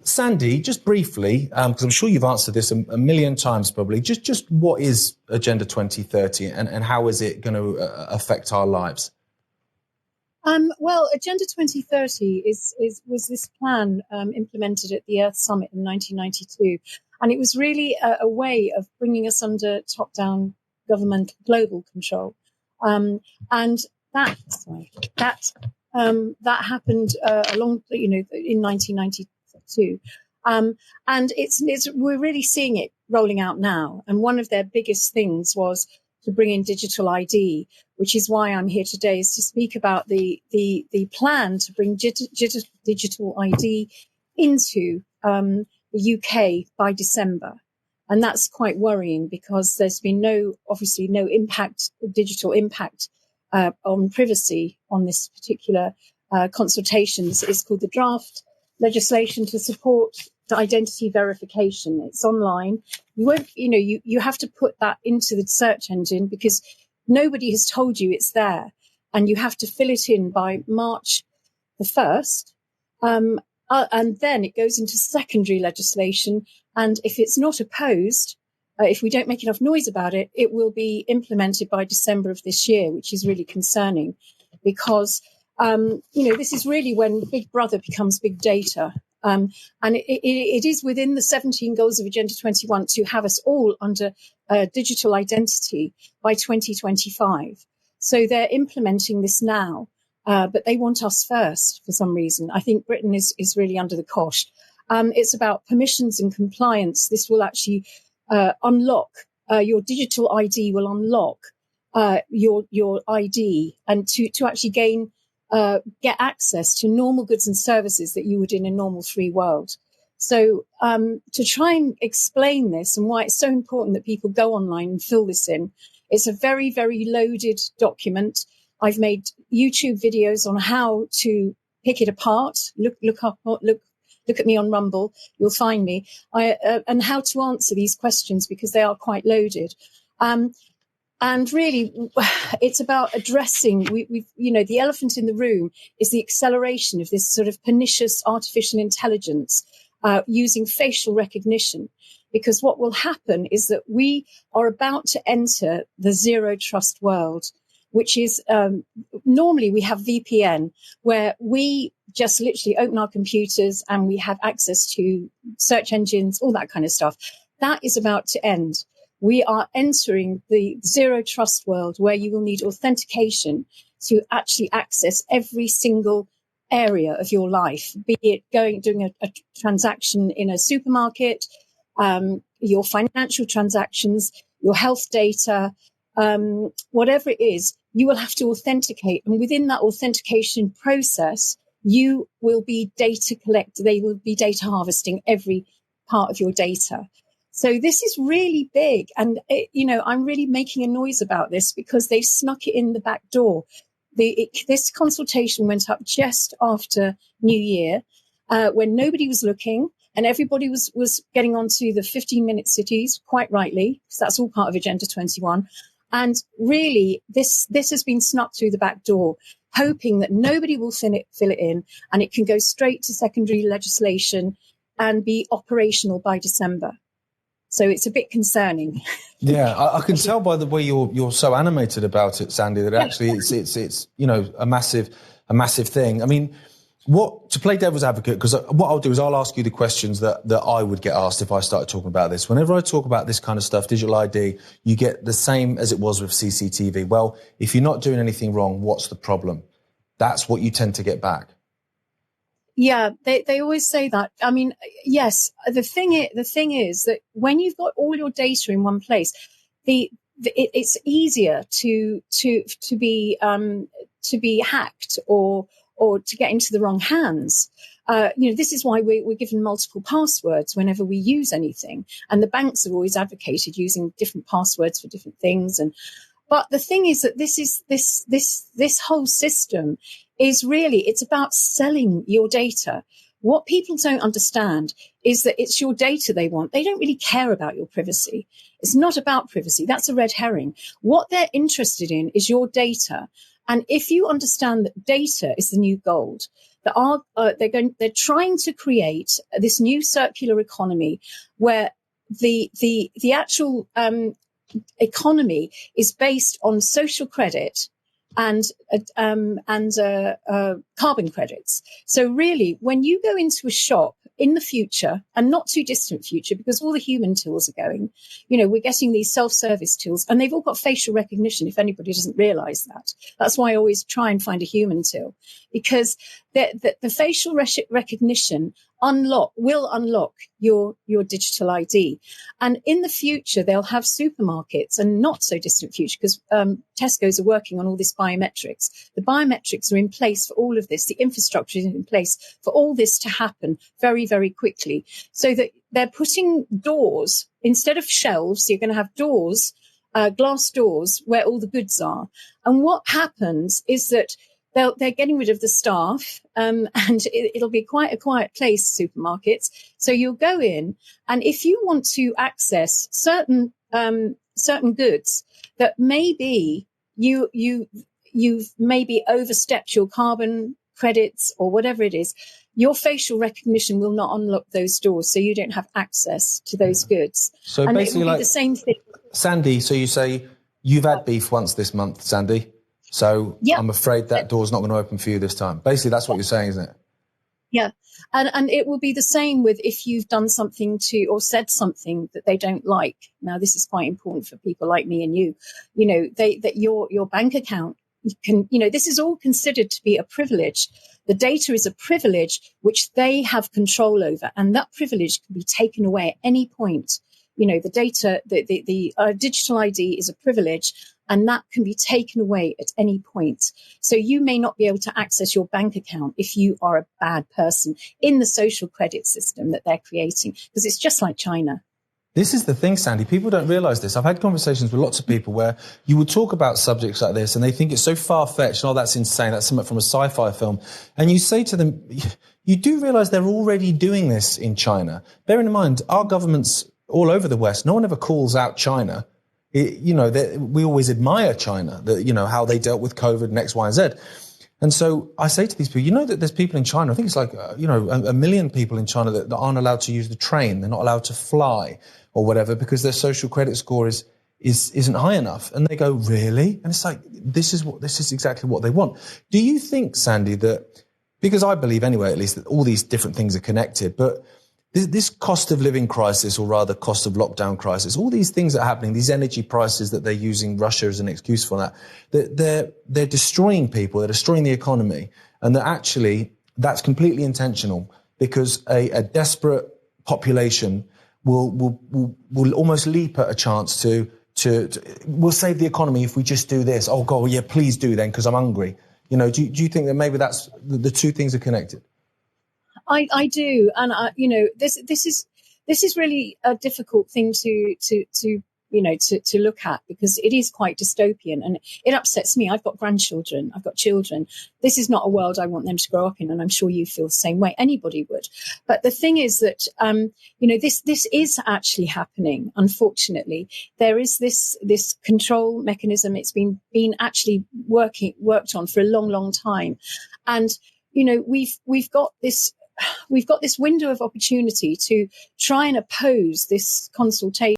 Sandy, just briefly, because I'm sure you've answered this a million times probably, just what is Agenda 2030 and how is it going to affect our lives? Well, Agenda 2030 was this plan implemented at the Earth Summit in 1992. And it was really a way of bringing us under top-down government global control. And that happened in 1992. And we're really seeing it rolling out now. And one of their biggest things was to bring in digital ID, which is why I'm here today, is to speak about the plan to bring digital ID into the UK by December. And that's quite worrying because there's been no digital impact on privacy on this particular consultation. It's called the Draft Legislation to Support the Identity Verification. It's online. You have to put that into the search engine because nobody has told you it's there, and you have to fill it in by March the 1st. And then it goes into secondary legislation. And if it's not opposed, if we don't make enough noise about it, it will be implemented by December of this year, which is really concerning because, this is really when Big Brother becomes big data. And it is within the 17 goals of Agenda 21 to have us all under digital identity by 2025. So they're implementing this now. But they want us first for some reason. I think Britain is really under the cosh. It's about permissions and compliance. This will actually unlock your digital ID will unlock your ID and to actually get access to normal goods and services that you would in a normal free world. So to try and explain this and why it's so important that people go online and fill this in, it's a very, very loaded document. I've made YouTube videos on how to pick it apart. Look at me on Rumble. You'll find me. And how to answer these questions because they are quite loaded. And really, it's about addressing. The elephant in the room is the acceleration of this sort of pernicious artificial intelligence using facial recognition. Because what will happen is that we are about to enter the zero trust world, which is normally we have VPN, where we just literally open our computers and we have access to search engines, all that kind of stuff. That is about to end. We are entering the zero trust world where you will need authentication to actually access every single area of your life, be it doing a transaction in a supermarket, your financial transactions, your health data, whatever it is. You will have to authenticate. And within that authentication process, you will be data collected. They will be data harvesting every part of your data. So this is really big. And, I'm really making a noise about this because they snuck it in the back door. This consultation went up just after New Year, when nobody was looking and everybody was getting onto the 15-minute cities, quite rightly, because that's all part of Agenda 21. And really, this has been snuck through the back door, hoping that nobody will fill it in and it can go straight to secondary legislation and be operational by December. So it's a bit concerning. Yeah, I can tell by the way you're so animated about it, Sandy, that actually it's a massive thing. I mean, to play devil's advocate, because what I'll do is I'll ask you the questions that I would get asked if I started talking about this. Whenever I talk about this kind of stuff, digital ID, you get the same as it was with CCTV. Well, if you're not doing anything wrong, what's the problem? That's what you tend to get back. Yeah, they always say that. I mean, yes, the thing is that when you've got all your data in one place, it's easier to be hacked or to get into the wrong hands. This is why we're given multiple passwords whenever we use anything. And the banks have always advocated using different passwords for different things. But the thing is that this whole system is really, it's about selling your data. What people don't understand is that it's your data they want. They don't really care about your privacy. It's not about privacy. That's a red herring. What they're interested in is your data. And if you understand that data is the new gold, that are they're trying to create this new circular economy where the actual economy is based on social credit and carbon credits. So really, when you go into a shop in the future, and not too distant future, because all the human tools are going, we're getting these self-service tools, and they've all got facial recognition, if anybody doesn't realize that. That's why I always try and find a human till, because the facial recognition will unlock your digital ID. And in the future, they'll have supermarkets, and not so distant future, because Tesco's are working on all this biometrics. The biometrics are in place for all of this. The infrastructure is in place for all this to happen very, very quickly. So that they're putting doors instead of shelves. So you're going to have doors, glass doors, where all the goods are. And what happens is that they're getting rid of the staff, and it'll be quite a quiet place, supermarkets. So you'll go in, and if you want to access certain goods that maybe you've maybe overstepped your carbon credits or whatever it is, your facial recognition will not unlock those doors, so you don't have access to those goods. So and basically, it will be the same thing. Sandy, so you say you've had beef once this month, Sandy. So yep. I'm afraid that door's not going to open for you this time. Basically, that's what you're saying, isn't it? Yeah. And it will be the same with if you've done something or said something that they don't like. Now, this is quite important for people like me and you. That your bank account can, this is all considered to be a privilege. The data is a privilege which they have control over, and that privilege can be taken away at any point. The data, the digital ID is a privilege, and that can be taken away at any point. So you may not be able to access your bank account if you are a bad person in the social credit system that they're creating, because it's just like China. This is the thing, Sandy. People don't realise this. I've had conversations with lots of people where you would talk about subjects like this and they think it's so far-fetched. Oh, that's insane. That's something from a sci-fi film. And you say to them, you do realise they're already doing this in China. Bearing in mind, our governments all over the West, no one ever calls out China. We always admire China, how they dealt with COVID and X, Y, and Z. And so I say to these people, that there's people in China, I think it's like, a million people in China that aren't allowed to use the train. They're not allowed to fly or whatever because their social credit score isn't high enough. And they go, really? And it's like, this is exactly what they want. Do you think, Sandy, that, because I believe anyway, at least, that all these different things are connected, but this cost of living crisis, or rather cost of lockdown crisis, all these things that are happening, these energy prices that they're using Russia as an excuse for that, they're destroying people, they're destroying the economy, and that actually that's completely intentional because a desperate population will almost leap at a chance to we'll save the economy if we just do this. Oh God, well, yeah, please do then because I'm hungry. Do you think that maybe that's the two things are connected? I do, and this is really a difficult thing to look at because it is quite dystopian and it upsets me. I've got grandchildren, I've got children. This is not a world I want them to grow up in, and I'm sure you feel the same way. Anybody would. But the thing is that this is actually happening. Unfortunately, there is this control mechanism. It's been actually worked on for a long time, and we've got this window of opportunity to try and oppose this consultation.